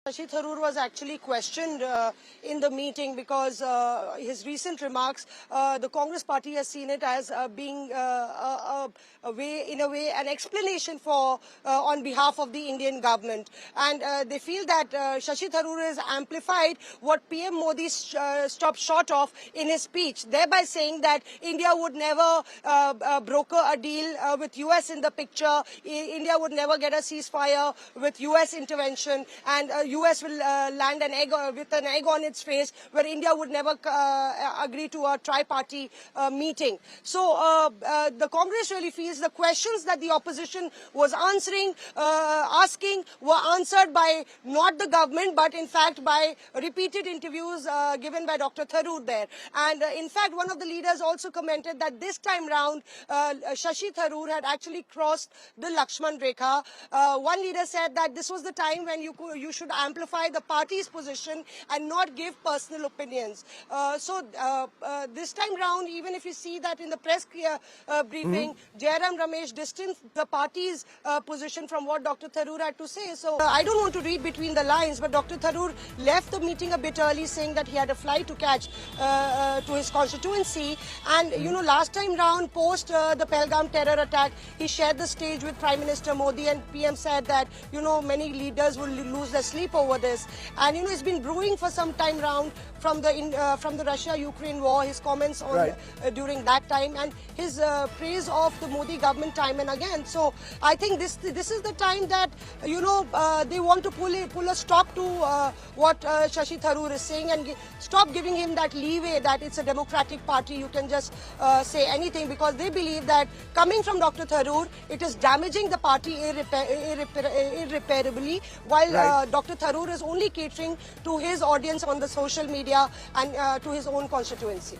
Shashi Tharoor was actually questioned in the meeting because his recent remarks, the Congress party has seen it as being an explanation for on behalf of the Indian government, and they feel that Shashi Tharoor has amplified what PM Modi stopped short of in his speech, thereby saying that India would never broker a deal with US in the picture. India would never get a ceasefire with US intervention, and US will land an egg with an egg on its face, where India would never agree to a tri-party meeting. So the Congress really feels the questions that the opposition was asking were answered by not the government, but in fact by repeated interviews given by Dr. Tharoor there. And in fact, one of the leaders also commented that this time round, Shashi Tharoor had actually crossed the Lakshman Rekha. One leader said that this was the time when you should amplify the party's position and not give personal opinions. This time round, even if you see that in the press briefing, Jairam Ramesh distanced the party's position from what Dr. Tharoor had to say. So I don't want to read between the lines, but Dr. Tharoor left the meeting a bit early, saying that he had a flight to catch to his constituency. And you know, last time round, post the Pahalgam terror attack, he shared the stage with Prime Minister Modi, and PM said that, you know, many leaders will lose their sleep over this. And you know, it's been brewing for some time round from the Russia-Ukraine war, his comments on during that time, and his praise of the Modi government time and again. So I think this is the time that, you know, they want to pull a stop to what Shashi Tharoor is saying, and stop giving him that leeway that it's a democratic party, you can just say anything, because they believe that coming from Dr. Tharoor, it is damaging the party irreparably, while Dr. Tharoor is only catering to his audience on the social media and to his own constituency.